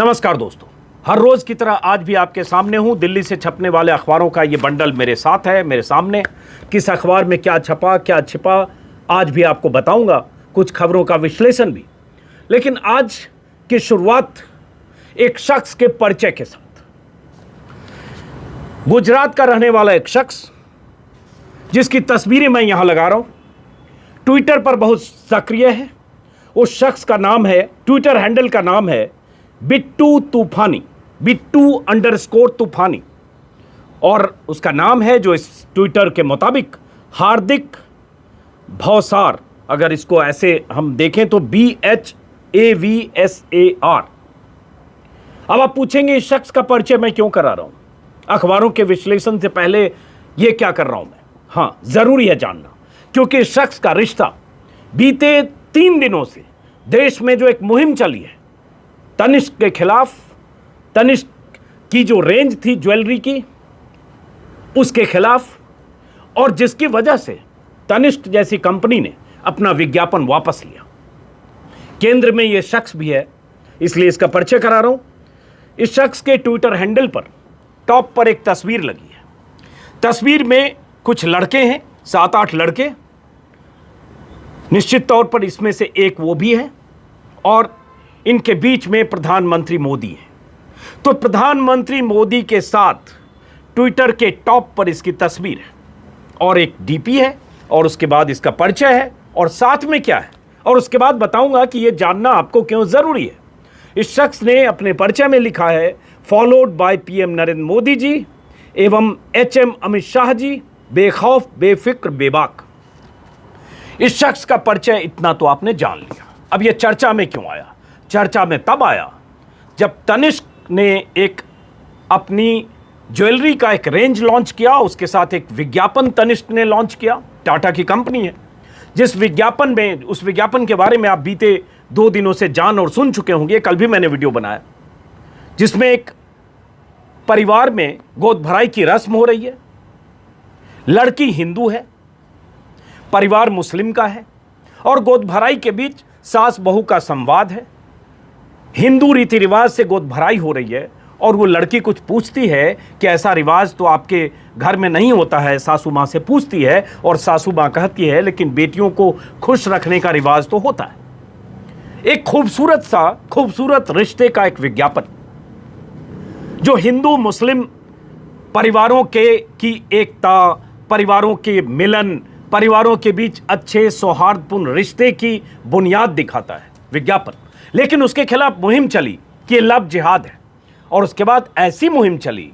नमस्कार दोस्तों, हर रोज की तरह आज भी आपके सामने हूं। दिल्ली से छपने वाले अखबारों का ये बंडल मेरे साथ है, मेरे सामने। किस अखबार में क्या छपा, क्या छिपा, आज भी आपको बताऊंगा, कुछ खबरों का विश्लेषण भी। लेकिन आज की शुरुआत एक शख्स के परिचय के साथ। गुजरात का रहने वाला एक शख्स, जिसकी तस्वीरें मैं यहां लगा रहा हूं, ट्विटर पर बहुत सक्रिय है। उस शख्स का नाम है, ट्विटर हैंडल का नाम है बिट्टू तूफानी, बिट्टू_तूफानी। और उसका नाम है, जो इस ट्विटर के मुताबिक, हार्दिक भौसार। अगर इसको ऐसे हम देखें तो BHAVSAR। अब आप पूछेंगे इस शख्स का परिचय मैं क्यों करा रहा हूं, अखबारों के विश्लेषण से पहले ये क्या कर रहा हूं मैं? हाँ, जरूरी है जानना, क्योंकि इस शख्स का रिश्ता बीते 3 दिनों से देश में जो एक मुहिम चली है तनिष्क के खिलाफ, तनिष्क की जो रेंज थी ज्वेलरी की, उसके खिलाफ, और जिसकी वजह से तनिष्क जैसी कंपनी ने अपना विज्ञापन वापस लिया। केंद्र में यह शख्स भी है, इसलिए इसका परिचय करा रहा हूं। इस शख्स के ट्विटर हैंडल पर टॉप पर एक तस्वीर लगी है। तस्वीर में कुछ लड़के हैं, 7-8 लड़के। निश्चित तौर पर इसमें से एक वो भी है, और इनके बीच में प्रधानमंत्री मोदी है। तो प्रधानमंत्री मोदी के साथ ट्विटर के टॉप पर इसकी तस्वीर है, और एक डीपी है, और उसके बाद इसका परिचय है, और साथ में क्या है, और उसके बाद बताऊंगा कि यह जानना आपको क्यों जरूरी है। इस शख्स ने अपने परिचय में लिखा है, followed by PM Narendra Modi ji एवं HM अमित शाह जी, बेखौफ बेफिक्र बेबाक। इस शख्स का परिचय इतना तो आपने जान लिया। अब यह चर्चा में क्यों आया? चर्चा में तब आया जब तनिष्क ने एक अपनी ज्वेलरी का एक रेंज लॉन्च किया, उसके साथ एक विज्ञापन तनिष्क ने लॉन्च किया। टाटा की कंपनी है, जिस विज्ञापन में, उस विज्ञापन के बारे में आप बीते 2 दिनों से जान और सुन चुके होंगे। कल भी मैंने वीडियो बनाया, जिसमें एक परिवार में गोद भराई की रस्म हो रही है। लड़की हिंदू है, परिवार मुस्लिम का है, और गोद भराई के बीच सास बहू का संवाद है। हिंदू रीति रिवाज से गोद भराई हो रही है, और वो लड़की कुछ पूछती है कि ऐसा रिवाज तो आपके घर में नहीं होता है। सासू माँ से पूछती है, और सासू माँ कहती है लेकिन बेटियों को खुश रखने का रिवाज तो होता है। एक खूबसूरत रिश्ते का एक विज्ञापन, जो हिंदू मुस्लिम परिवारों की एकता, परिवारों के मिलन, परिवारों के बीच अच्छे सौहार्दपूर्ण रिश्ते की बुनियाद दिखाता है विज्ञापन। लेकिन उसके खिलाफ मुहिम चली कि ये लव जिहाद है, और उसके बाद ऐसी मुहिम चली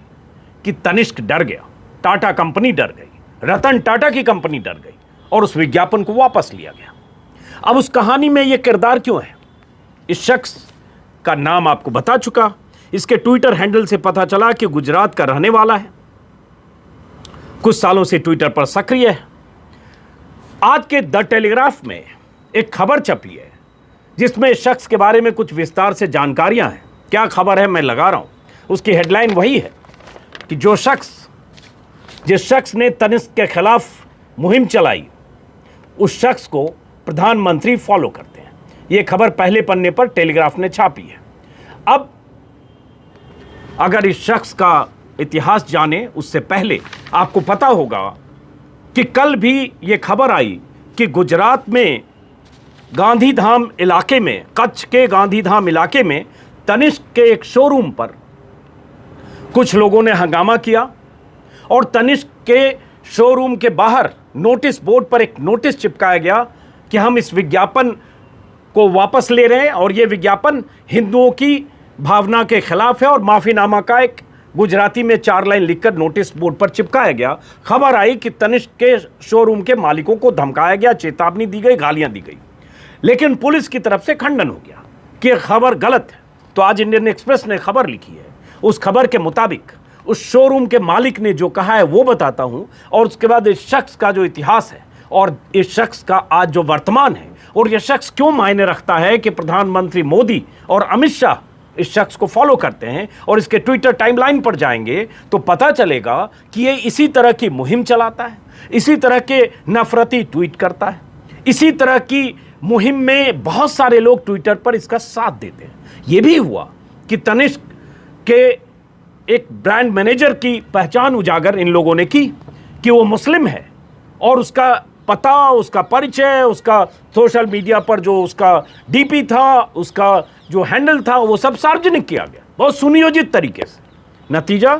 कि तनिष्क डर गया, टाटा कंपनी डर गई, रतन टाटा की कंपनी डर गई, और उस विज्ञापन को वापस लिया गया। अब उस कहानी में यह किरदार क्यों है? इस शख्स का नाम आपको बता चुका। इसके ट्विटर हैंडल से पता चला कि गुजरात का रहने वाला है, कुछ सालों से ट्विटर पर सक्रिय है। आज के द टेलीग्राफ में एक खबर छपी है, जिसमें इस शख्स के बारे में कुछ विस्तार से जानकारियां हैं। क्या खबर है मैं लगा रहा हूं, उसकी हेडलाइन वही है कि जिस शख्स ने तनिष्क के खिलाफ मुहिम चलाई, उस शख्स को प्रधानमंत्री फॉलो करते हैं। यह खबर पहले पन्ने पर टेलीग्राफ ने छापी है। अब अगर इस शख्स का इतिहास जाने उससे पहले आपको पता होगा कि कल भी यह खबर आई कि गुजरात में गांधीधाम इलाके में, कच्छ के गांधीधाम इलाके में तनिष्क के एक शोरूम पर कुछ लोगों ने हंगामा किया, और तनिष्क के शोरूम के बाहर नोटिस बोर्ड पर एक नोटिस चिपकाया गया कि हम इस विज्ञापन को वापस ले रहे हैं, और यह विज्ञापन हिंदुओं की भावना के खिलाफ है। और माफीनामा का एक गुजराती में 4 लाइन लिखकर नोटिस बोर्ड पर चिपकाया गया। खबर आई कि तनिष्क के शोरूम के मालिकों को धमकाया गया, चेतावनी दी गई, गालियां दी गई, लेकिन पुलिस की तरफ से खंडन हो गया कि यह खबर गलत है। तो आज इंडियन एक्सप्रेस ने खबर लिखी है। उस खबर के मुताबिक उस शोरूम के मालिक ने जो कहा है वो बताता हूं, और उसके बाद इस शख्स का जो इतिहास है, और इस शख्स का आज जो वर्तमान है, और यह शख्स क्यों मायने रखता है कि प्रधानमंत्री मोदी और अमित शाह इस शख्स को फॉलो करते हैं। और इसके ट्विटर टाइमलाइन पर जाएंगे तो पता चलेगा कि ये इसी तरह की मुहिम चलाता है, इसी तरह के नफरती ट्वीट करता है, इसी तरह की मुहिम में बहुत सारे लोग ट्विटर पर इसका साथ देते हैं। यह भी हुआ कि तनिष्क के एक ब्रांड मैनेजर की पहचान उजागर इन लोगों ने की कि वो मुस्लिम है, और उसका पता, उसका परिचय, उसका सोशल मीडिया पर जो उसका डीपी था, उसका जो हैंडल था, वो सब सार्वजनिक किया गया बहुत सुनियोजित तरीके से। नतीजा,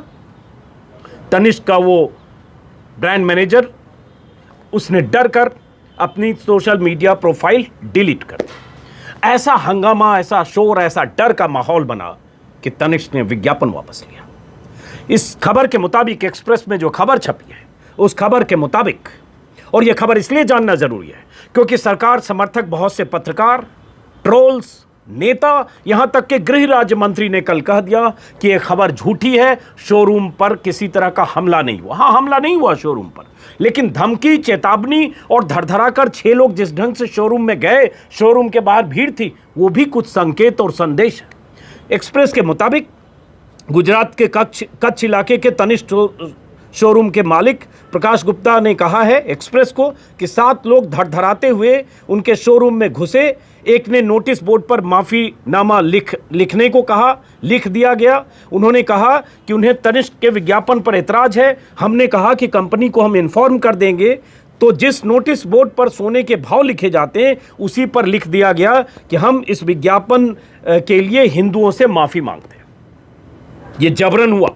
तनिष्क का वो ब्रांड मैनेजर, उसने डर कर अपनी सोशल मीडिया प्रोफाइल डिलीट कर दी। ऐसा हंगामा, ऐसा शोर, ऐसा डर का माहौल बना कि तनिष्क ने विज्ञापन वापस लिया। इस खबर के मुताबिक, एक्सप्रेस में जो खबर छपी है उस खबर के मुताबिक, और यह खबर इसलिए जानना जरूरी है क्योंकि सरकार समर्थक बहुत से पत्रकार, ट्रोल्स, नेता, यहां तक के गृह राज्य मंत्री ने कल कह दिया कि यह खबर झूठी है, शोरूम पर किसी तरह का हमला नहीं हुआ। हां, हमला नहीं हुआ शोरूम पर, लेकिन धमकी, चेतावनी और धड़धड़ा कर 6 लोग जिस ढंग से शोरूम में गए, शोरूम के बाहर भीड़ थी, वो भी कुछ संकेत और संदेश है। एक्सप्रेस के मुताबिक गुजरात के कच्छ इलाके के तनिष्क शोरूम के मालिक प्रकाश गुप्ता ने कहा है एक्सप्रेस को कि 7 लोग धड़धड़ाते हुए उनके शोरूम में घुसे। एक ने नोटिस बोर्ड पर माफीनामा लिखने को कहा, लिख दिया गया। उन्होंने कहा कि उन्हें तनिष्क के विज्ञापन पर एतराज है। हमने कहा कि कंपनी को हम इन्फॉर्म कर देंगे। तो जिस नोटिस बोर्ड पर सोने के भाव लिखे जाते हैं उसी पर लिख दिया गया कि हम इस विज्ञापन के लिए हिंदुओं से माफी मांगते हैं। ये जबरन हुआ,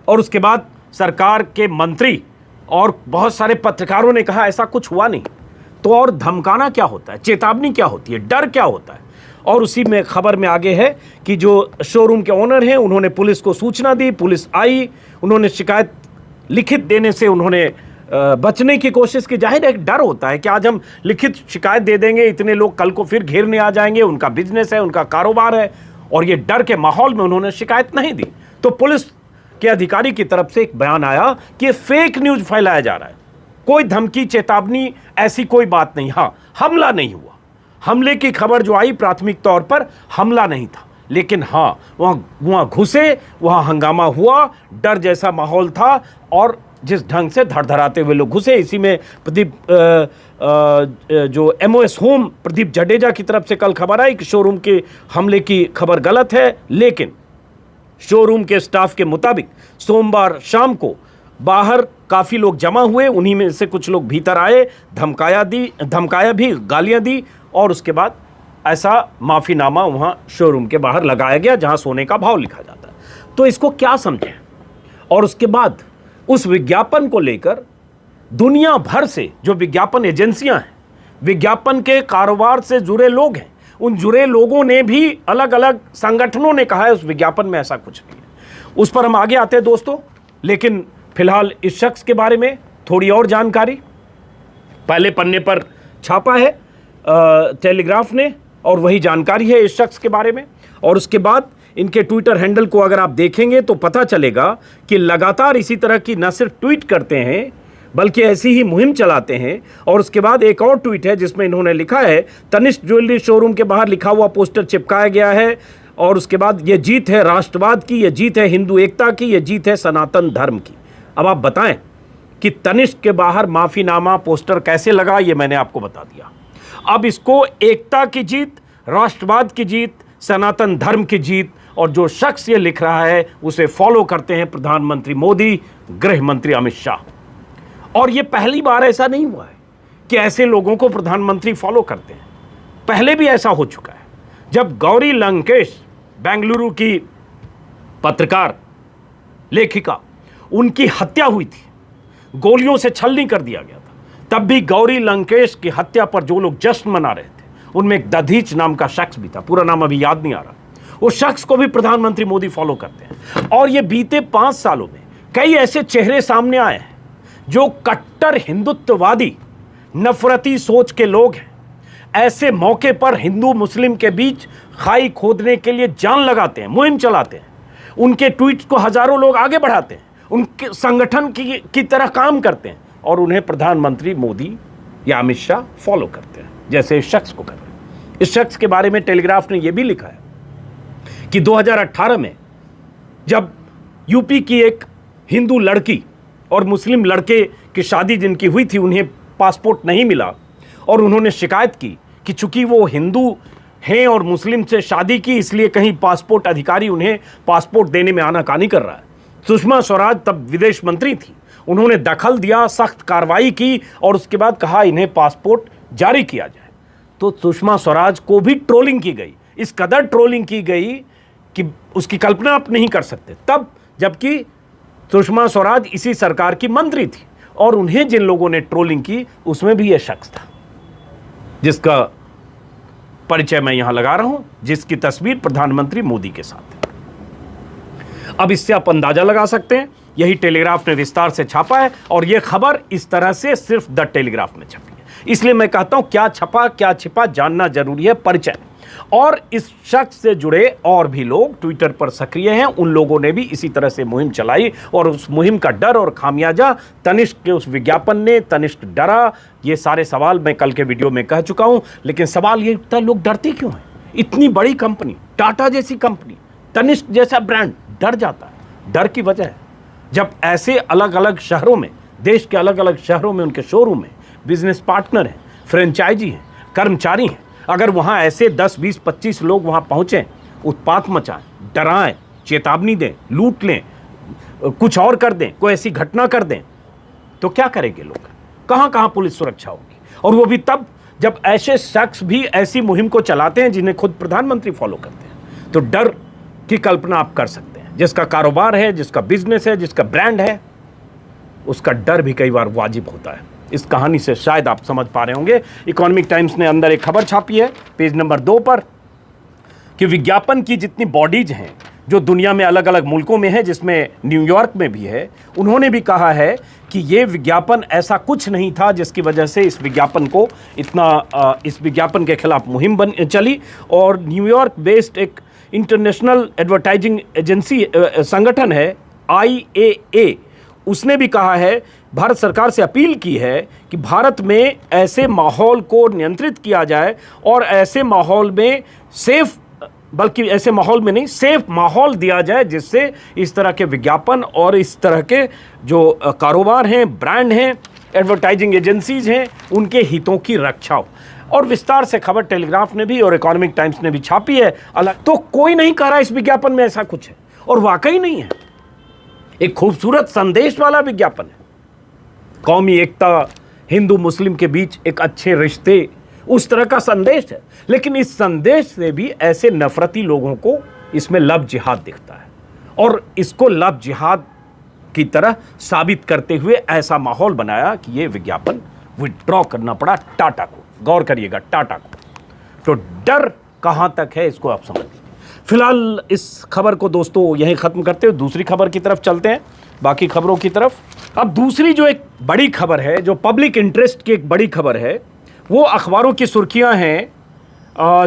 और उसके बाद सरकार के मंत्री और बहुत सारे पत्रकारों ने कहा ऐसा कुछ हुआ नहीं। तो और धमकाना क्या होता है, चेतावनी क्या होती है, डर क्या होता है? और उसी में खबर में आगे है कि जो शोरूम के ओनर हैं उन्होंने पुलिस को सूचना दी, पुलिस आई, उन्होंने शिकायत लिखित देने से उन्होंने बचने की कोशिश की। जाहिर है, एक डर होता है कि आज हम लिखित शिकायत दे देंगे, इतने लोग कल को फिर घेरने आ जाएंगे, उनका बिजनेस है, उनका कारोबार है, और ये डर के माहौल में उन्होंने शिकायत नहीं दी। तो पुलिस के अधिकारी की तरफ से एक बयान आया कि ये फेक न्यूज फैलाया जा रहा है, कोई धमकी, चेतावनी, ऐसी कोई बात नहीं। हाँ, हमला नहीं हुआ, हमले की खबर जो आई प्राथमिक तौर पर हमला नहीं था, लेकिन हाँ वहाँ घुसे, वहाँ हंगामा हुआ, डर जैसा माहौल था, और जिस ढंग से धड़धड़ाते हुए लोग घुसे, इसी में प्रदीप जो MOS होम प्रदीप जडेजा की तरफ से कल खबर आई कि शोरूम के हमले की खबर गलत है, लेकिन शोरूम के स्टाफ के मुताबिक सोमवार शाम को बाहर काफ़ी लोग जमा हुए, उन्हीं में से कुछ लोग भीतर आए, धमकाया भी, गालियां दी, और उसके बाद ऐसा माफ़ीनामा वहाँ शोरूम के बाहर लगाया गया जहाँ सोने का भाव लिखा जाता है। तो इसको क्या समझें? और उसके बाद उस विज्ञापन को लेकर दुनिया भर से जो विज्ञापन एजेंसियां हैं, विज्ञापन के कारोबार से जुड़े लोग हैं, उन जुड़े लोगों ने भी, अलग अलग संगठनों ने कहा है उस विज्ञापन में ऐसा कुछ नहीं है। उस पर हम आगे आते हैं दोस्तों, लेकिन फिलहाल इस शख्स के बारे में थोड़ी और जानकारी पहले पन्ने पर छापा है टेलीग्राफ ने, और वही जानकारी है इस शख्स के बारे में। और उसके बाद इनके ट्विटर हैंडल को अगर आप देखेंगे तो पता चलेगा कि लगातार इसी तरह की न सिर्फ ट्वीट करते हैं बल्कि ऐसी ही मुहिम चलाते हैं। और उसके बाद एक और ट्वीट है जिसमें इन्होंने लिखा है, तनिष्क ज्वेलरी शोरूम के बाहर लिखा हुआ पोस्टर चिपकाया गया है, और उसके बाद ये जीत है राष्ट्रवाद की, ये जीत है हिंदू एकता की, ये जीत है सनातन धर्म की। अब आप बताएं कि तनिष्क के बाहर माफीनामा पोस्टर कैसे लगा, ये मैंने आपको बता दिया। अब इसको एकता की जीत, राष्ट्रवाद की जीत, सनातन धर्म की जीत, और जो शख्स ये लिख रहा है उसे फॉलो करते हैं प्रधानमंत्री मोदी, गृह मंत्री अमित शाह। और ये पहली बार ऐसा नहीं हुआ है कि ऐसे लोगों को प्रधानमंत्री फॉलो करते हैं, पहले भी ऐसा हो चुका है। जब गौरी लंकेश, बेंगलुरु की पत्रकार, लेखिका, उनकी हत्या हुई थी, गोलियों से छलनी कर दिया गया था, तब भी गौरी लंकेश की हत्या पर जो लोग जश्न मना रहे थे उनमें एक दधीच नाम का शख्स भी था, पूरा नाम अभी याद नहीं आ रहा। उस शख्स को भी प्रधानमंत्री मोदी फॉलो करते हैं। और ये बीते 5 सालों में कई ऐसे चेहरे सामने आए हैं जो कट्टर हिंदुत्ववादी, नफरती सोच के लोग हैं। ऐसे मौके पर हिंदू मुस्लिम के बीच खाई खोदने के लिए जान लगाते हैं, मुहिम चलाते हैं, उनके ट्वीट्स को हजारों लोग आगे बढ़ाते हैं, उनके संगठन की तरह काम करते हैं, और उन्हें प्रधानमंत्री मोदी या अमित शाह फॉलो करते हैं, जैसे इस शख्स को कर रहे हैं। इस शख्स के बारे में टेलीग्राफ ने यह भी लिखा है कि 2018 में जब यूपी की एक हिंदू लड़की और मुस्लिम लड़के की शादी जिनकी हुई थी, उन्हें पासपोर्ट नहीं मिला, और उन्होंने शिकायत की कि चूंकि वो हिंदू हैं और मुस्लिम से शादी की, इसलिए कहीं पासपोर्ट अधिकारी उन्हें पासपोर्ट देने में आनाकानी कर रहा है। सुषमा स्वराज तब विदेश मंत्री थी, उन्होंने दखल दिया, सख्त कार्रवाई की और उसके बाद कहा इन्हें पासपोर्ट जारी किया जाए। तो सुषमा स्वराज को भी ट्रोलिंग की गई, इस कदर ट्रोलिंग की गई कि उसकी कल्पना आप नहीं कर सकते। तब जबकि सुषमा स्वराज इसी सरकार की मंत्री थी और उन्हें जिन लोगों ने ट्रोलिंग की उसमें भी यह शख्स था जिसका परिचय मैं यहां लगा रहा हूं, जिसकी तस्वीर प्रधानमंत्री मोदी के साथ है। अब इससे आप अंदाजा लगा सकते हैं, यही टेलीग्राफ ने विस्तार से छापा है और यह खबर इस तरह से सिर्फ द टेलीग्राफ में छपी है। इसलिए मैं कहता हूं क्या छपा क्या छिपा जानना जरूरी है, परिचय। और इस शख्स से जुड़े और भी लोग ट्विटर पर सक्रिय हैं, उन लोगों ने भी इसी तरह से मुहिम चलाई और उस मुहिम का डर और खामियाजा तनिष्क के उस विज्ञापन ने, तनिष्क डरा, ये सारे सवाल मैं कल के वीडियो में कह चुका हूं। लेकिन सवाल ये उठता, लोग डरते क्यों हैं? इतनी बड़ी कंपनी, टाटा जैसी कंपनी, तनिष्क जैसा ब्रांड डर जाता है। डर की वजह है जब ऐसे अलग अलग शहरों में, देश के अलग अलग शहरों में उनके शोरूम में बिजनेस पार्टनर हैं, फ्रेंचाइजी हैं, कर्मचारी हैं, अगर वहाँ ऐसे 10, 20, 25 लोग वहाँ पहुँचें, उत्पात मचाएं, डराएं, चेतावनी दें, लूट लें, कुछ और कर दें, कोई ऐसी घटना कर दें, तो क्या करेंगे लोग? कहाँ कहाँ पुलिस सुरक्षा होगी? और वो भी तब जब ऐसे शख्स भी ऐसी मुहिम को चलाते हैं जिन्हें खुद प्रधानमंत्री फॉलो करते हैं। तो डर की कल्पना आप कर सकते हैं। जिसका कारोबार है, जिसका बिजनेस है, जिसका ब्रांड है, उसका डर भी कई बार वाजिब होता है। इस कहानी से शायद आप समझ पा रहे होंगे। इकोनॉमिक टाइम्स ने अंदर एक खबर छापी है पेज नंबर 2 पर कि विज्ञापन की जितनी बॉडीज हैं जो दुनिया में अलग अलग मुल्कों में है, जिसमें न्यूयॉर्क में भी है, उन्होंने भी कहा है कि ये विज्ञापन ऐसा कुछ नहीं था जिसकी वजह से इस विज्ञापन को इस विज्ञापन के खिलाफ मुहिम चली। और न्यूयॉर्क बेस्ड एक इंटरनेशनल एडवर्टाइजिंग एजेंसी संगठन है IAA, उसने भी कहा है, भारत सरकार से अपील की है कि भारत में ऐसे माहौल को नियंत्रित किया जाए और ऐसे माहौल में सेफ माहौल दिया जाए जिससे इस तरह के विज्ञापन और इस तरह के जो कारोबार हैं, ब्रांड हैं, एडवर्टाइजिंग एजेंसीज हैं, उनके हितों की रक्षा हो। और विस्तार से खबर टेलीग्राफ ने भी और इकोनॉमिक टाइम्स ने भी छापी है अलग। तो कोई नहीं कह रहा इस विज्ञापन में ऐसा कुछ है, और वाकई नहीं है। एक खूबसूरत संदेश वाला विज्ञापन है, कौमी एकता, हिंदू मुस्लिम के बीच एक अच्छे रिश्ते, उस तरह का संदेश है। लेकिन इस संदेश से भी ऐसे नफरती लोगों को इसमें लव जिहाद दिखता है और इसको लव जिहाद की तरह साबित करते हुए ऐसा माहौल बनाया कि ये विज्ञापन विड्रॉ करना पड़ा टाटा को। गौर करिएगा, टाटा को। तो डर कहां तक है इसको आप समझ लीजिए। फिलहाल इस खबर को दोस्तों यहीं खत्म करते हुए दूसरी खबर की तरफ चलते हैं, बाकी खबरों की तरफ। अब दूसरी जो एक बड़ी खबर है, जो पब्लिक इंटरेस्ट की एक बड़ी खबर है, वो अखबारों की सुर्खियां हैं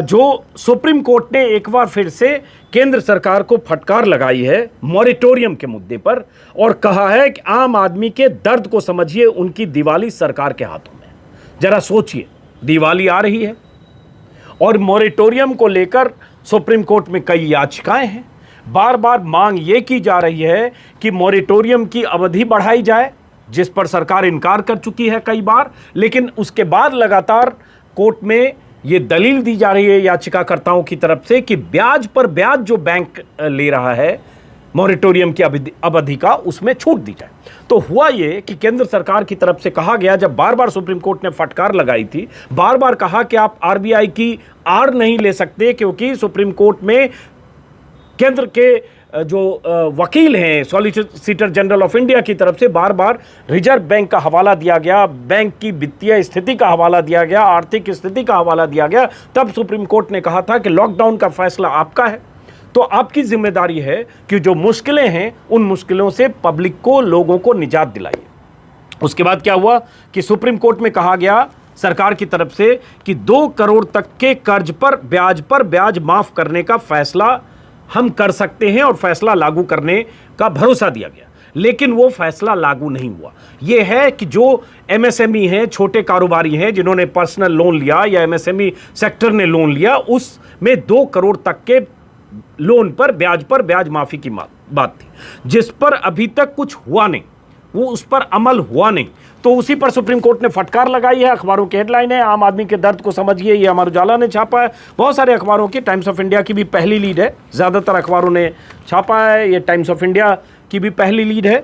जो सुप्रीम कोर्ट ने एक बार फिर से केंद्र सरकार को फटकार लगाई है मॉरेटोरियम के मुद्दे पर और कहा है कि आम आदमी के दर्द को समझिए, उनकी दिवाली सरकार के हाथों में। जरा सोचिए, दिवाली आ रही है और मॉरेटोरियम को लेकर सुप्रीम कोर्ट में कई याचिकाएं हैं। बार बार मांग ये की जा रही है कि मॉरेटोरियम की अवधि बढ़ाई जाए, जिस पर सरकार इनकार कर चुकी है कई बार। लेकिन उसके बाद लगातार कोर्ट में ये दलील दी जा रही है याचिकाकर्ताओं की तरफ से कि ब्याज पर ब्याज जो बैंक ले रहा है मॉरेटोरियम की अवधि का, उसमें छूट दी जाए। तो हुआ ये कि केंद्र सरकार की तरफ से कहा गया, जब बार बार सुप्रीम कोर्ट ने फटकार लगाई थी, बार बार कहा कि आप RBI की आड़ नहीं ले सकते, क्योंकि सुप्रीम कोर्ट में केंद्र के जो वकील हैं, सॉलिसिटर जनरल ऑफ इंडिया की तरफ से बार बार रिजर्व बैंक का हवाला दिया गया, बैंक की वित्तीय स्थिति का हवाला दिया गया, आर्थिक स्थिति का हवाला दिया गया। तब सुप्रीम कोर्ट ने कहा था कि लॉकडाउन का फैसला आपका है, तो आपकी जिम्मेदारी है कि जो मुश्किलें हैं उन मुश्किलों से पब्लिक को, लोगों को निजात दिलाइए। उसके बाद क्या हुआ कि सुप्रीम कोर्ट में कहा गया सरकार की तरफ से कि 2 करोड़ तक के कर्ज पर ब्याज माफ करने का फैसला हम कर सकते हैं और फैसला लागू करने का भरोसा दिया गया। लेकिन वो फैसला लागू नहीं हुआ। ये है कि जो MSME हैं, छोटे कारोबारी हैं, जिन्होंने पर्सनल लोन लिया या MSME सेक्टर ने लोन लिया, उसमें 2 करोड़ तक के लोन पर ब्याज माफी की बात थी, जिस पर अभी तक कुछ हुआ नहीं। वो उस पर अमल हुआ नहीं। तो उसी पर सुप्रीम कोर्ट ने फटकार लगाई है। अखबारों की हेडलाइन है, आम आदमी के दर्द को समझिए, ये अमर उजाला ने छापा है। बहुत सारे अखबारों की, टाइम्स ऑफ इंडिया की भी पहली लीड है, ज़्यादातर अखबारों ने छापा है। ये टाइम्स ऑफ इंडिया की भी पहली लीड है।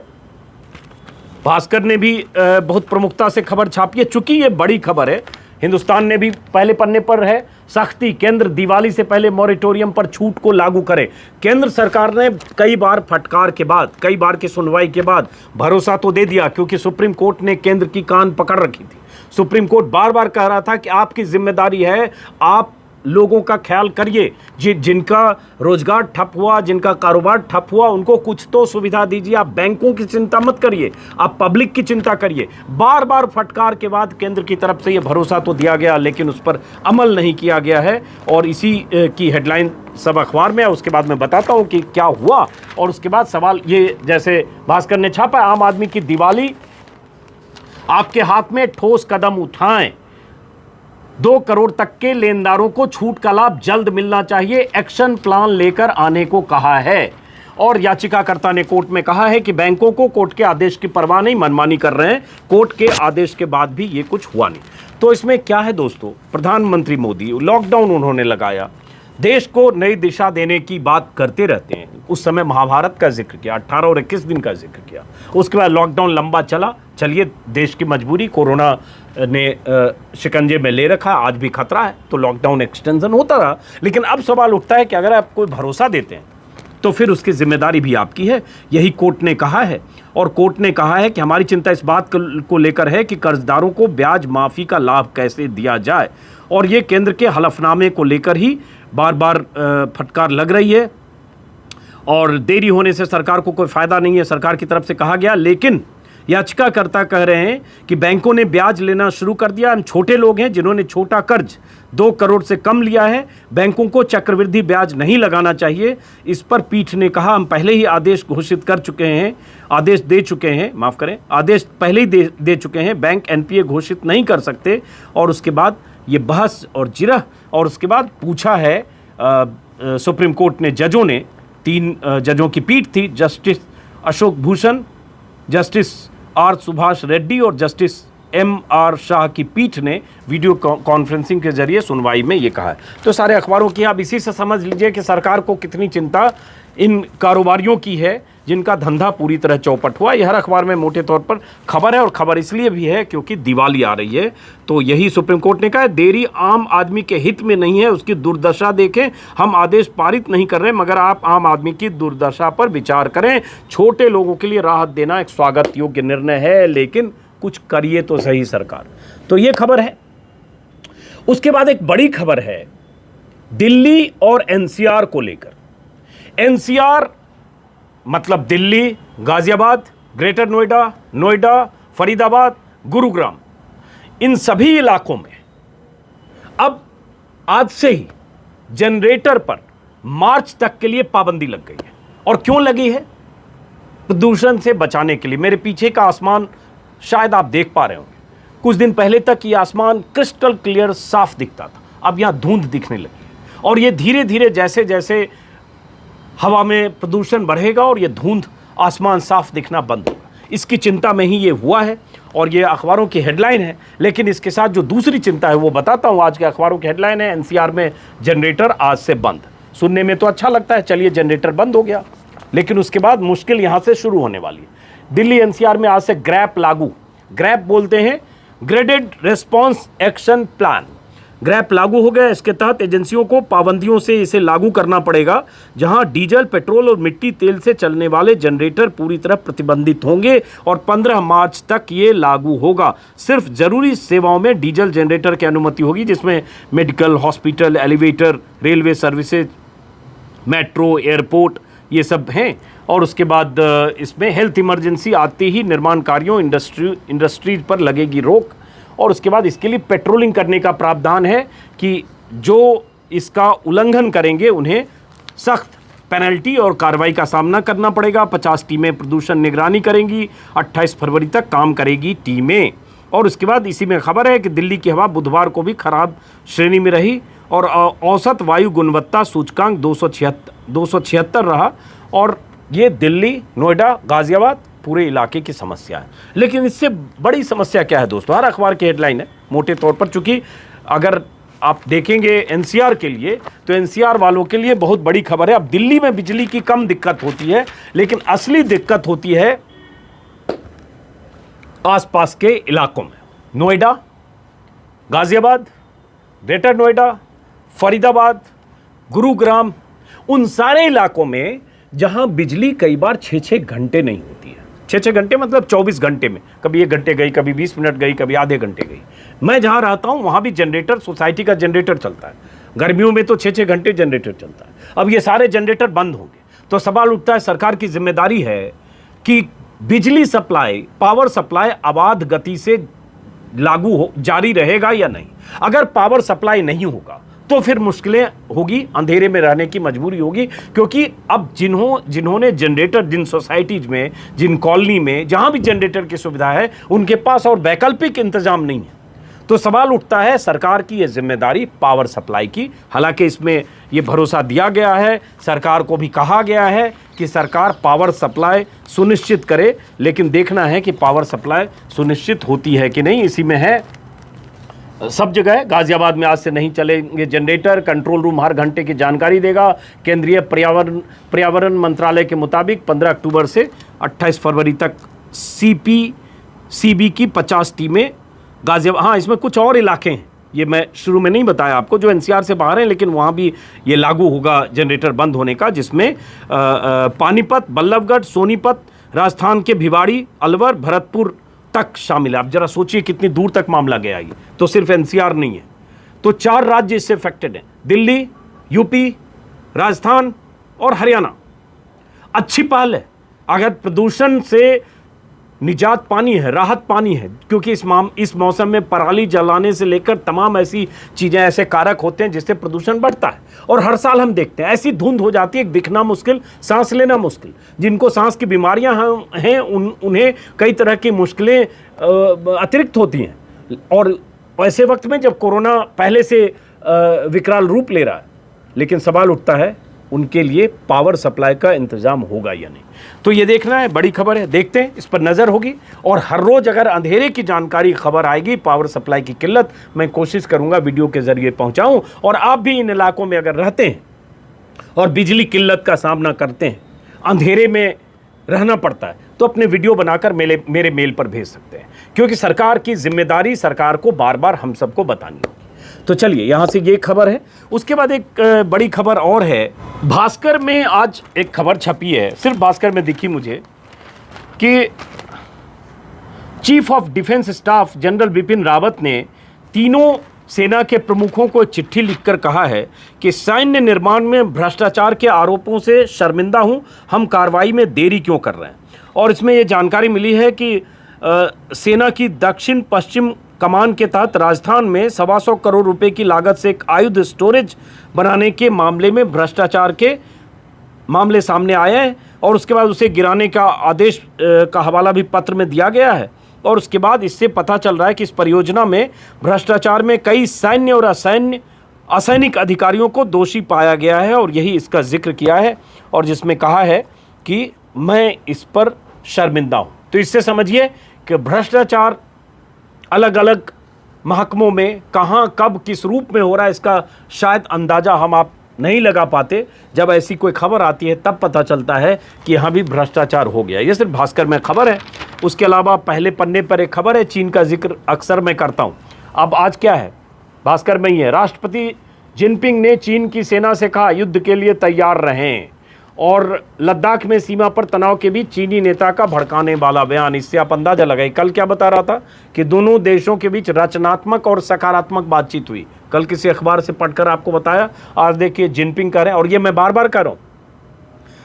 भास्कर ने भी बहुत प्रमुखता से खबर छापी है, चूंकि ये बड़ी खबर है। हिंदुस्तान ने भी पहले पन्ने पर है, सख्ती, केंद्र दिवाली से पहले मॉरेटोरियम पर छूट को लागू करे। केंद्र सरकार ने कई बार फटकार के बाद, कई बार की सुनवाई के बाद भरोसा तो दे दिया, क्योंकि सुप्रीम कोर्ट ने केंद्र की कान पकड़ रखी थी। सुप्रीम कोर्ट बार बार कह रहा था कि आपकी जिम्मेदारी है, आप लोगों का ख्याल करिए, जिनका रोजगार ठप हुआ, जिनका कारोबार ठप हुआ, उनको कुछ तो सुविधा दीजिए। आप बैंकों की चिंता मत करिए, आप पब्लिक की चिंता करिए। बार बार फटकार के बाद केंद्र की तरफ से ये भरोसा तो दिया गया, लेकिन उस पर अमल नहीं किया गया है। और इसी की हेडलाइन सब अखबार में है। उसके बाद मैं बताता हूँ कि क्या हुआ, और उसके बाद सवाल ये, जैसे भास्कर ने छापा, आम आदमी की दिवाली आपके हाथ में, ठोस कदम उठाएं। 2 करोड़ तक के लेनदारों को छूट का लाभ जल्द मिलना चाहिए, एक्शन प्लान लेकर आने को कहा है। और याचिकाकर्ता ने कोर्ट में कहा है कि बैंकों को कोर्ट के आदेश की परवाह नहीं, मनमानी कर रहे हैं। कोर्ट के आदेश के बाद भी ये कुछ हुआ नहीं। तो इसमें क्या है दोस्तों, प्रधानमंत्री मोदी लॉकडाउन उन्होंने लगाया, देश को नई दिशा देने की बात करते रहते हैं। उस समय महाभारत का जिक्र किया, 18 और 21 दिन का जिक्र किया। उसके बाद लॉकडाउन लंबा चला, चलिए देश की मजबूरी, कोरोना ने शिकंजे में ले रखा, आज भी खतरा है, तो लॉकडाउन एक्सटेंशन होता रहा। लेकिन अब सवाल उठता है कि अगर आप कोई भरोसा देते हैं तो फिर उसकी जिम्मेदारी भी आपकी है। यही कोर्ट ने कहा है। और कोर्ट ने कहा है कि हमारी चिंता इस बात को लेकर है कि कर्जदारों को ब्याज माफ़ी का लाभ कैसे दिया जाए। और ये केंद्र के हलफनामे को लेकर ही बार बार फटकार लग रही है, और देरी होने से सरकार को कोई फ़ायदा नहीं है, सरकार की तरफ से कहा गया। लेकिन याचिकाकर्ता कह रहे हैं कि बैंकों ने ब्याज लेना शुरू कर दिया। हम छोटे लोग हैं जिन्होंने छोटा कर्ज 2 करोड़ से कम लिया है, बैंकों को चक्रवृद्धि ब्याज नहीं लगाना चाहिए। इस पर पीठ ने कहा, हम पहले ही आदेश घोषित कर चुके हैं, आदेश दे चुके हैं, माफ़ करें, आदेश पहले ही दे चुके हैं, बैंक एनपीए घोषित नहीं कर सकते। और उसके बाद ये बहस और जिरह, और उसके बाद पूछा है सुप्रीम कोर्ट ने, जजों ने, 3 जजों की पीठ थी, justice Ashok Bhushan, justice R Subhash Reddy और जस्टिस MR शाह की पीठ ने वीडियो कॉन्फ्रेंसिंग के जरिए सुनवाई में ये कहा है। तो सारे अखबारों की आप इसी से समझ लीजिए कि सरकार को कितनी चिंता इन कारोबारियों की है जिनका धंधा पूरी तरह चौपट हुआ। यह हर अखबार में मोटे तौर पर खबर है, और खबर इसलिए भी है क्योंकि दिवाली आ रही है। तो यही सुप्रीम कोर्ट ने कहा है, देरी आम आदमी के हित में नहीं है, उसकी दुर्दशा देखें। हम आदेश पारित नहीं कर रहे, मगर आप आम आदमी की दुर्दशा पर विचार करें। छोटे लोगों के लिए राहत देना एक स्वागत योग्य निर्णय है, लेकिन कुछ करिए तो सही सरकार। तो ये खबर है। उसके बाद एक बड़ी खबर है दिल्ली और NCR को लेकर। NCR मतलब दिल्ली, गाजियाबाद, ग्रेटर नोएडा, नोएडा, फरीदाबाद, गुरुग्राम, इन सभी इलाकों में अब आज से ही जनरेटर पर मार्च तक के लिए पाबंदी लग गई है। और क्यों लगी है? प्रदूषण से बचाने के लिए। मेरे पीछे का आसमान शायद आप देख पा रहे होंगे, कुछ दिन पहले तक ये आसमान क्रिस्टल क्लियर साफ दिखता था, अब यहां धुंध दिखने लगी है। और ये धीरे धीरे जैसे जैसे हवा में प्रदूषण बढ़ेगा और ये धुंध, आसमान साफ दिखना बंद होगा, इसकी चिंता में ही ये हुआ है। और ये अखबारों की हेडलाइन है। लेकिन इसके साथ जो दूसरी चिंता है वो बताता हूँ। आज के अखबारों की हेडलाइन है, NCR में जनरेटर आज से बंद। सुनने में तो अच्छा लगता है, चलिए जनरेटर बंद हो गया, लेकिन उसके बाद मुश्किल यहाँ से शुरू होने वाली है। दिल्ली NCR में आज से ग्रैप लागू। ग्रैप बोलते हैं graded response action plan. Grab लागू हो गया। इसके तहत एजेंसियों को पाबंदियों से इसे लागू करना पड़ेगा। जहां डीजल, पेट्रोल और मिट्टी तेल से चलने वाले जनरेटर पूरी तरह प्रतिबंधित होंगे और 15 मार्च तक ये लागू होगा। सिर्फ जरूरी सेवाओं में डीजल जनरेटर की अनुमति होगी, जिसमें medical, hospital, elevator, railway services, metro, airport, ये सब हैं। और उसके बाद इसमें हेल्थ इमरजेंसी आते ही निर्माण कार्यों, इंडस्ट्रीज पर लगेगी रोक। और उसके बाद इसके लिए पेट्रोलिंग करने का प्रावधान है कि जो इसका उल्लंघन करेंगे उन्हें सख्त पेनल्टी और कार्रवाई का सामना करना पड़ेगा। 50 टीमें प्रदूषण निगरानी करेंगी। 28 फरवरी तक काम करेगी टीमें। और उसके बाद इसी में खबर है कि दिल्ली की हवा बुधवार को भी खराब श्रेणी में रही और औसत वायु गुणवत्ता सूचकांक 276 रहा। और ये दिल्ली, नोएडा, गाजियाबाद, पूरे इलाके की समस्या है। लेकिन इससे बड़ी समस्या क्या है दोस्तों, हर अखबार की हेडलाइन है मोटे तौर पर, चूंकि अगर आप देखेंगे एनसीआर के लिए तो एनसीआर वालों के लिए बहुत बड़ी खबर है। अब दिल्ली में बिजली की कम दिक्कत होती है, लेकिन असली दिक्कत होती है आसपास के इलाकों में। नोएडा, गाजियाबाद, ग्रेटर नोएडा, फरीदाबाद, गुरुग्राम, उन सारे इलाकों में जहां बिजली कई बार 6-6 घंटे नहीं होती है। 6-6 घंटे मतलब 24 घंटे में, कभी 1 घंटे गई, कभी 20 मिनट गई, कभी आधे घंटे गई। मैं जहां रहता हूं वहां भी जनरेटर, सोसाइटी का जनरेटर चलता है। गर्मियों में तो 6-6 घंटे जनरेटर चलता है। अब ये सारे जनरेटर बंद होंगे तो सवाल उठता है, सरकार की जिम्मेदारी है कि बिजली सप्लाई, पावर सप्लाई अबाध गति से लागू हो, जारी रहेगा या नहीं। अगर पावर सप्लाई नहीं होगा तो फिर मुश्किलें होगी, अंधेरे में रहने की मजबूरी होगी, क्योंकि अब जिन्होंने जनरेटर, जिन सोसाइटीज में, जिन कॉलोनी में जहां भी जनरेटर की सुविधा है, उनके पास और वैकल्पिक इंतजाम नहीं है। तो सवाल उठता है सरकार की यह जिम्मेदारी पावर सप्लाई की। हालांकि इसमें यह भरोसा दिया गया है, सरकार को भी कहा गया है कि सरकार पावर सप्लाई सुनिश्चित करे, लेकिन देखना है कि पावर सप्लाई सुनिश्चित होती है कि नहीं। इसी में है सब जगह। गाजियाबाद में आज से नहीं चलेंगे जनरेटर, कंट्रोल रूम हर घंटे की जानकारी देगा। केंद्रीय पर्यावरण मंत्रालय के मुताबिक 15 अक्टूबर से 28 फरवरी तक सीबी की 50 टीमें गाजियाबाद, हाँ इसमें कुछ और इलाके हैं, ये मैं शुरू में नहीं बताया आपको, जो एनसीआर से बाहर हैं, लेकिन वहाँ भी ये लागू होगा जनरेटर बंद होने का, जिसमें पानीपत, बल्लभगढ़, सोनीपत, राजस्थान के भिवाड़ी, अलवर, भरतपुर तक शामिल है। आप जरा सोचिए कितनी दूर तक मामला गया ये, तो सिर्फ एनसीआर नहीं है। तो 4 राज्य इससे अफेक्टेड हैं, दिल्ली, यूपी, राजस्थान और हरियाणा। अच्छी पहल है, अगर प्रदूषण से निजात पानी है, राहत पानी है, क्योंकि इस मौसम में पराली जलाने से लेकर तमाम ऐसी चीज़ें, ऐसे कारक होते हैं जिससे प्रदूषण बढ़ता है। और हर साल हम देखते हैं ऐसी धुंध हो जाती है, दिखना मुश्किल, सांस लेना मुश्किल। जिनको सांस की बीमारियां हैं उन्हें कई तरह की मुश्किलें अतिरिक्त होती हैं। और ऐसे वक्त में जब कोरोना पहले से विकराल रूप ले रहा है, लेकिन सवाल उठता है उनके लिए पावर सप्लाई का इंतजाम होगा या नहीं। तो ये देखना है, बड़ी खबर है, देखते हैं, इस पर नज़र होगी। और हर रोज़ अगर अंधेरे की जानकारी, खबर आएगी पावर सप्लाई की किल्लत, मैं कोशिश करूंगा वीडियो के ज़रिए पहुंचाऊं। और आप भी इन इलाकों में अगर रहते हैं और बिजली किल्लत का सामना करते हैं, अंधेरे में रहना पड़ता है, तो अपने वीडियो बनाकर मेरे मेल पर भेज सकते हैं, क्योंकि सरकार की जिम्मेदारी सरकार को बार बार हम सबको बतानी होगी। तो चलिए, यहाँ से ये खबर है। उसके बाद एक बड़ी खबर और है। भास्कर में आज एक खबर छपी है, सिर्फ भास्कर में दिखी मुझे, कि chief of defence staff general Bipin Rawat ने तीनों सेना के प्रमुखों को चिट्ठी लिखकर कहा है कि सैन्य निर्माण में भ्रष्टाचार के आरोपों से शर्मिंदा हूं, हम कार्रवाई में देरी क्यों कर रहे हैं। और इसमें यह जानकारी मिली है कि सेना की दक्षिण पश्चिम कमान के तहत राजस्थान में 125 करोड़ रुपए की लागत से एक आयुध स्टोरेज बनाने के मामले में भ्रष्टाचार के मामले सामने आए हैं, और उसके बाद उसे गिराने का आदेश का हवाला भी पत्र में दिया गया है। और उसके बाद इससे पता चल रहा है कि इस परियोजना में भ्रष्टाचार में कई सैन्य और असैनिक अधिकारियों को दोषी पाया गया है, और यही इसका जिक्र किया है, और जिसमें कहा है कि मैं इस पर शर्मिंदा हूँ। तो इससे समझिए कि भ्रष्टाचार अलग अलग महकमों में कहाँ, कब, किस रूप में हो रहा है, इसका शायद अंदाज़ा हम आप नहीं लगा पाते। जब ऐसी कोई खबर आती है तब पता चलता है कि यहाँ भी भ्रष्टाचार हो गया। ये सिर्फ भास्कर में खबर है। उसके अलावा पहले पन्ने पर एक खबर है, चीन का जिक्र अक्सर मैं करता हूँ। अब आज क्या है, भास्कर में ही है। राष्ट्रपति जिनपिंग ने चीन की सेना से कहा युद्ध के लिए तैयार रहें, और लद्दाख में सीमा पर तनाव के बीच चीनी नेता का भड़काने वाला बयान। इससे आप अंदाजा लगाइए, कल क्या बता रहा था कि दोनों देशों के बीच रचनात्मक और सकारात्मक बातचीत हुई। कल किसी अखबार से पढ़कर आपको बताया, आज देखिए जिनपिंग कह रहे हैं, और ये मैं बार बार कह रहा हूँ,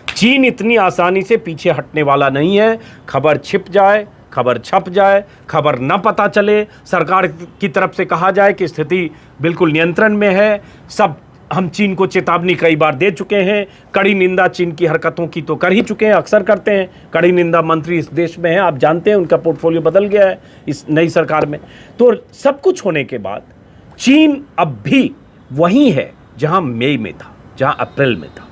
चीन इतनी आसानी से पीछे हटने वाला नहीं है। खबर छिप जाए, खबर छप जाए, खबर न पता चले, सरकार की तरफ से कहा जाए कि स्थिति बिल्कुल नियंत्रण में है, सब हम चीन को चेतावनी कई बार दे चुके हैं, कड़ी निंदा चीन की हरकतों की तो कर ही चुके हैं, अक्सर करते हैं। कड़ी निंदा मंत्री इस देश में हैं, आप जानते हैं, उनका पोर्टफोलियो बदल गया है इस नई सरकार में। तो सब कुछ होने के बाद चीन अब भी वहीं है जहां मई में था, जहां अप्रैल में था।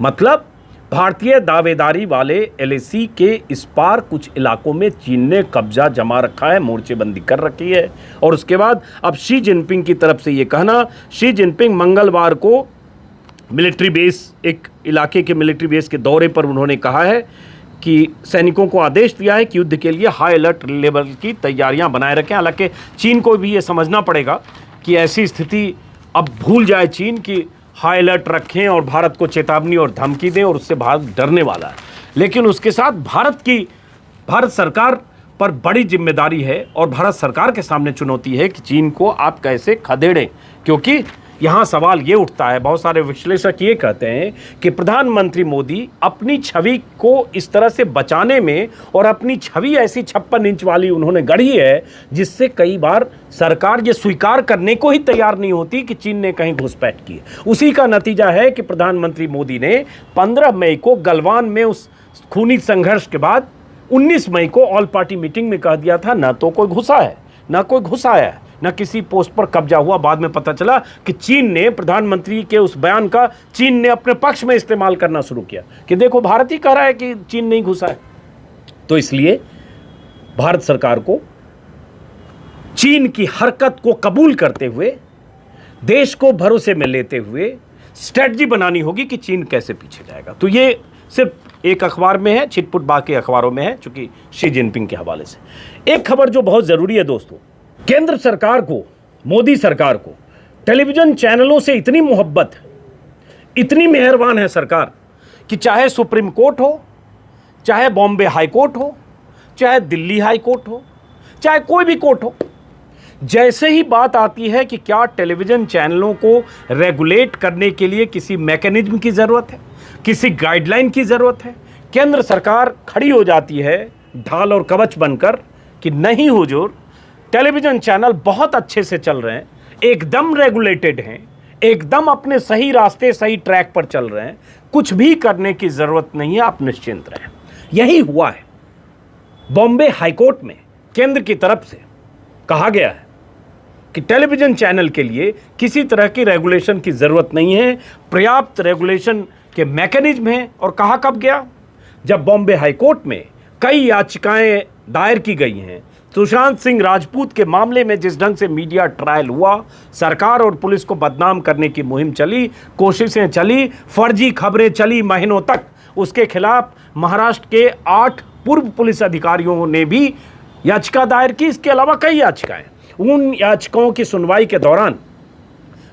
मतलब भारतीय दावेदारी वाले एलएसी के इस पार कुछ इलाकों में चीन ने कब्जा जमा रखा है, मोर्चेबंदी कर रखी है। और उसके बाद अब शी जिनपिंग की तरफ से ये कहना, शी जिनपिंग मंगलवार को मिलिट्री बेस, एक इलाके के मिलिट्री बेस के दौरे पर उन्होंने कहा है कि सैनिकों को आदेश दिया है कि युद्ध के लिए हाई अलर्ट लेवल की तैयारियां बनाए रखें। हालांकि चीन को भी ये समझना पड़ेगा कि ऐसी स्थिति अब भूल जाए चीन की हाई अलर्ट रखें और भारत को चेतावनी और धमकी दें, और उससे भारत डरने वाला है। लेकिन उसके साथ भारत सरकार पर बड़ी जिम्मेदारी है और भारत सरकार के सामने चुनौती है कि चीन को आप कैसे खदेड़ें। क्योंकि यहाँ सवाल ये उठता है, बहुत सारे विश्लेषक ये कहते हैं कि प्रधानमंत्री मोदी अपनी छवि को इस तरह से बचाने में, और अपनी छवि ऐसी 56 इंच वाली उन्होंने गढ़ी है जिससे कई बार सरकार ये स्वीकार करने को ही तैयार नहीं होती कि चीन ने कहीं घुसपैठ की है। उसी का नतीजा है कि प्रधानमंत्री मोदी ने 15 मई को गलवान में उस खूनी संघर्ष के बाद 19 मई को ऑल पार्टी मीटिंग में कह दिया था, ना तो कोई घुसा है, ना कोई घुसाया है, न किसी पोस्ट पर कब्जा हुआ। बाद में पता चला कि चीन ने प्रधानमंत्री के उस बयान का चीन ने अपने पक्ष में इस्तेमाल करना शुरू किया कि देखो भारत ही कह रहा है कि चीन नहीं घुसा है। तो इसलिए भारत सरकार को चीन की हरकत को कबूल करते हुए, देश को भरोसे में लेते हुए स्ट्रेटजी बनानी होगी कि चीन कैसे पीछे जाएगा। तो ये सिर्फ एक अखबार में है, छिटपुट बाकी अखबारों में है, चूंकि शी जिनपिंग के हवाले से। एक खबर जो बहुत जरूरी है दोस्तों, केंद्र सरकार को, मोदी सरकार को टेलीविजन चैनलों से इतनी मोहब्बत है, इतनी मेहरबान है सरकार कि चाहे सुप्रीम कोर्ट हो, चाहे बॉम्बे हाई कोर्ट हो, चाहे दिल्ली हाई कोर्ट हो, चाहे कोई भी कोर्ट हो, जैसे ही बात आती है कि क्या टेलीविजन चैनलों को रेगुलेट करने के लिए किसी मैकेनिज्म की ज़रूरत है, किसी गाइडलाइन की ज़रूरत है, केंद्र सरकार खड़ी हो जाती है ढाल और कवच बनकर कि नहीं हुजूर, टेलीविजन चैनल बहुत अच्छे से चल रहे हैं, एकदम रेगुलेटेड हैं, एकदम अपने सही रास्ते सही ट्रैक पर चल रहे हैं, कुछ भी करने की ज़रूरत नहीं है, आप निश्चिंत रहें। यही हुआ है। बॉम्बे हाईकोर्ट में केंद्र की तरफ से कहा गया है कि टेलीविज़न चैनल के लिए किसी तरह की रेगुलेशन की ज़रूरत नहीं है, पर्याप्त रेगुलेशन के मैकेनिज्म हैं। और कहा कब गया? जब बॉम्बे हाईकोर्ट में कई याचिकाएं दायर की गई हैं सुशांत सिंह राजपूत के मामले में। जिस ढंग से मीडिया ट्रायल हुआ, सरकार और पुलिस को बदनाम करने की मुहिम चली, कोशिशें चली, फर्जी खबरें चली महीनों तक, उसके खिलाफ महाराष्ट्र के 8 पूर्व पुलिस अधिकारियों ने भी याचिका दायर की। इसके अलावा कई याचिकाएं। उन याचिकाओं की सुनवाई के दौरान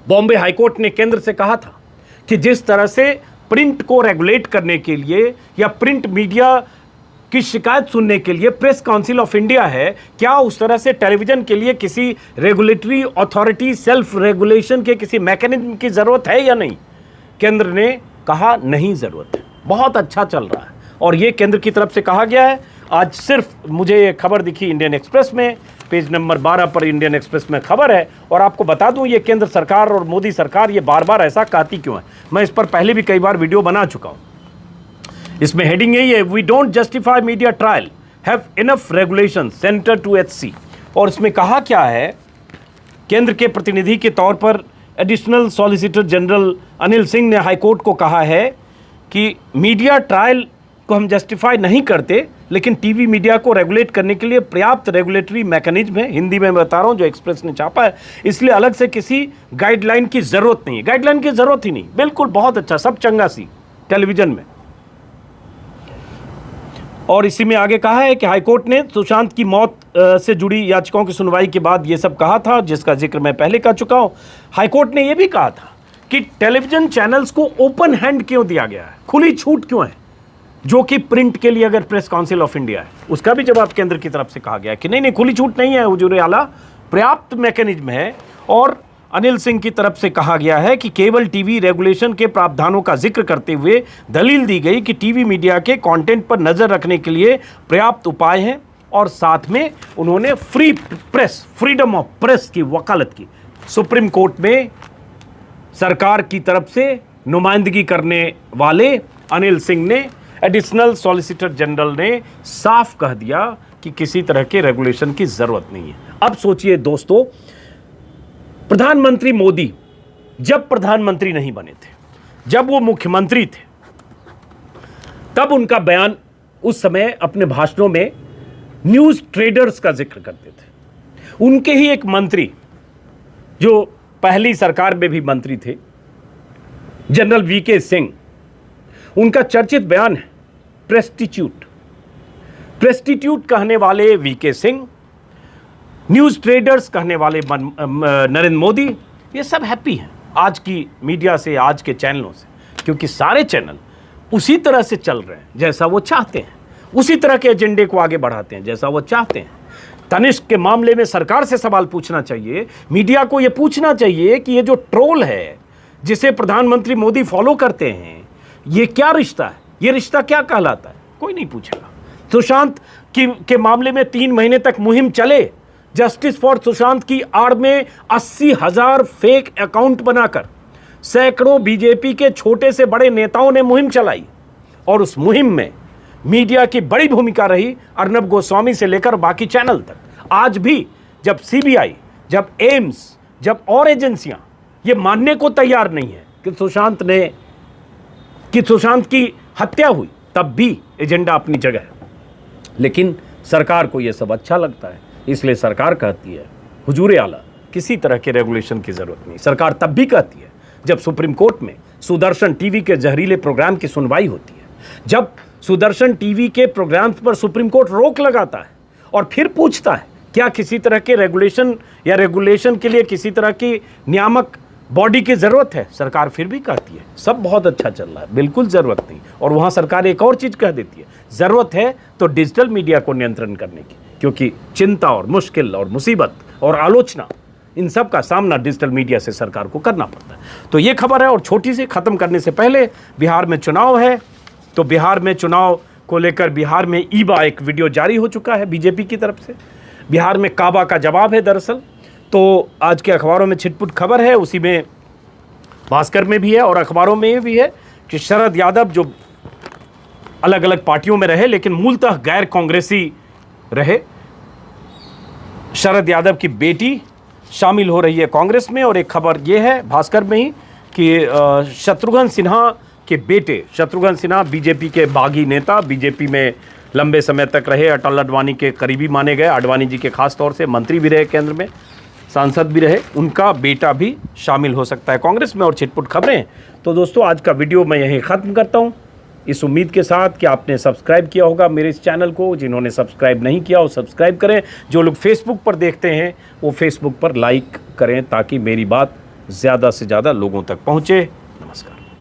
बॉम्बे हाईकोर्ट ने केंद्र से कहा था कि जिस तरह से प्रिंट को रेगुलेट करने के लिए या प्रिंट मीडिया की शिकायत सुनने के लिए प्रेस काउंसिल ऑफ इंडिया है, क्या उस तरह से टेलीविजन के लिए किसी रेगुलेटरी अथॉरिटी, सेल्फ रेगुलेशन के किसी मैकेनिज्म की ज़रूरत है या नहीं? केंद्र ने कहा नहीं ज़रूरत है, बहुत अच्छा चल रहा है। और ये केंद्र की तरफ से कहा गया है। आज सिर्फ मुझे ये खबर दिखी इंडियन एक्सप्रेस में, पेज नंबर 12 पर इंडियन एक्सप्रेस में खबर है। और आपको बता दूं, ये केंद्र सरकार और मोदी सरकार ये बार बार ऐसा कहती क्यों है? मैं इस पर पहले भी कई बार वीडियो बना चुका हूँ। इसमें हेडिंग यही है, we don't justify media trial, have enough regulation, centre to HC। और इसमें कहा क्या है? केंद्र के प्रतिनिधि के तौर पर additional solicitor general Anil Singh ने हाईकोर्ट को कहा है कि मीडिया ट्रायल को हम जस्टिफाई नहीं करते, लेकिन टीवी मीडिया को रेगुलेट करने के लिए पर्याप्त रेगुलेटरी मैकेनिज्म है। हिंदी में बता रहा हूँ, जो एक्सप्रेस ने छापा है। इसलिए अलग से किसी गाइडलाइन की ज़रूरत नहीं है। गाइडलाइन की ज़रूरत ही नहीं, बिल्कुल बहुत अच्छा, सब चंगा सी टेलीविज़न में। और इसी में आगे कहा है कि हाईकोर्ट ने सुशांत की मौत से जुड़ी याचिकाओं की सुनवाई के बाद ये सब कहा था, जिसका जिक्र मैं पहले कर चुका हूँ। हाईकोर्ट ने यह भी कहा था कि टेलीविज़न चैनल्स को ओपन हैंड क्यों दिया गया है, खुली छूट क्यों है, जो कि प्रिंट के लिए अगर प्रेस काउंसिल ऑफ इंडिया है। उसका भी जवाब केंद्र की तरफ से कहा गया कि नहीं खुली छूट नहीं है हुजूर आला, पर्याप्त मैकेनिज्म है। और अनिल सिंह की तरफ से कहा गया है कि केबल टीवी रेगुलेशन के प्रावधानों का जिक्र करते हुए दलील दी गई कि टीवी मीडिया के कंटेंट पर नज़र रखने के लिए पर्याप्त उपाय हैं। और साथ में उन्होंने free press, freedom of press की वकालत की। सुप्रीम कोर्ट में सरकार की तरफ से नुमाइंदगी करने वाले अनिल सिंह ने, एडिशनल सॉलिसिटर जनरल ने साफ कह दिया कि किसी तरह के रेगुलेशन की ज़रूरत नहीं है। अब सोचिए दोस्तों, प्रधानमंत्री मोदी जब प्रधानमंत्री नहीं बने थे, जब वो मुख्यमंत्री थे, तब उनका बयान उस समय अपने भाषणों में न्यूज ट्रेडर्स का जिक्र करते थे। उनके ही एक मंत्री जो पहली सरकार में भी मंत्री थे, जनरल वीके सिंह, उनका चर्चित बयान है प्रेस्टिट्यूट। प्रेस्टिट्यूट कहने वाले वीके सिंह, न्यूज ट्रेडर्स कहने वाले नरेंद्र मोदी, ये सब हैप्पी हैं आज की मीडिया से, आज के चैनलों से, क्योंकि सारे चैनल उसी तरह से चल रहे हैं जैसा वो चाहते हैं, उसी तरह के एजेंडे को आगे बढ़ाते हैं जैसा वो चाहते हैं। तनिष्क के मामले में सरकार से सवाल पूछना चाहिए, मीडिया को यह पूछना चाहिए कि ये जो ट्रोल है जिसे प्रधानमंत्री मोदी फॉलो करते हैं, ये क्या रिश्ता है, ये रिश्ता क्या कहलाता है? कोई नहीं पूछेगा। सुशांत के मामले में 3 महीने तक मुहिम चले, जस्टिस फॉर सुशांत की आड़ में 80,000 फेक अकाउंट बनाकर सैकड़ों बीजेपी के छोटे से बड़े नेताओं ने मुहिम चलाई, और उस मुहिम में मीडिया की बड़ी भूमिका रही, अर्नब गोस्वामी से लेकर बाकी चैनल तक। आज भी जब सीबीआई, जब एम्स, जब और एजेंसियां ये मानने को तैयार नहीं है कि सुशांत की हत्या हुई, तब भी एजेंडा अपनी जगह है। लेकिन सरकार को यह सब अच्छा लगता है, इसलिए सरकार कहती है हुजूर आला किसी तरह के रेगुलेशन की जरूरत नहीं। सरकार तब भी कहती है जब सुप्रीम कोर्ट में सुदर्शन टीवी के जहरीले प्रोग्राम की सुनवाई होती है, जब सुदर्शन टीवी के प्रोग्राम्स पर सुप्रीम कोर्ट रोक लगाता है और फिर पूछता है क्या किसी तरह के रेगुलेशन के लिए किसी तरह की नियामक बॉडी की जरूरत है, सरकार फिर भी कहती है सब बहुत अच्छा चल रहा है, बिल्कुल जरूरत नहीं। और वहां सरकार एक और चीज कह देती है, जरूरत है तो डिजिटल मीडिया को नियंत्रण करने की, क्योंकि चिंता और मुश्किल और मुसीबत और आलोचना, इन सब का सामना डिजिटल मीडिया से सरकार को करना पड़ता है। तो ये खबर है। और छोटी सी खत्म करने से पहले, बिहार में चुनाव है, तो बिहार में चुनाव को लेकर बिहार में ईबा एक वीडियो जारी हो चुका है बीजेपी की तरफ से। बिहार में काबा का जवाब है दरअसल। तो आज के अखबारों में छिटपुट खबर है, उसी में भास्कर में भी है और अखबारों में भी है कि शरद यादव जो अलग अलग पार्टियों में रहे लेकिन मूलतः गैर कांग्रेसी रहे, शरद यादव की बेटी शामिल हो रही है कांग्रेस में। और एक खबर ये है भास्कर में ही कि शत्रुघ्न सिन्हा के बेटे, शत्रुघ्न सिन्हा बीजेपी के बागी नेता, बीजेपी में लंबे समय तक रहे, अटल अडवाणी के करीबी माने गए, अडवाणी जी के खास तौर से, मंत्री भी रहे केंद्र में, सांसद भी रहे, उनका बेटा भी शामिल हो सकता है कांग्रेस में। और छिटपुट खबरें। तो दोस्तों आज का वीडियो मैं यहीं ख़त्म करता हूं, इस उम्मीद के साथ कि आपने सब्सक्राइब किया होगा मेरे इस चैनल को। जिन्होंने सब्सक्राइब नहीं किया वो सब्सक्राइब करें, जो लोग फेसबुक पर देखते हैं वो फेसबुक पर लाइक करें ताकि मेरी बात ज़्यादा से ज़्यादा लोगों तक पहुँचे।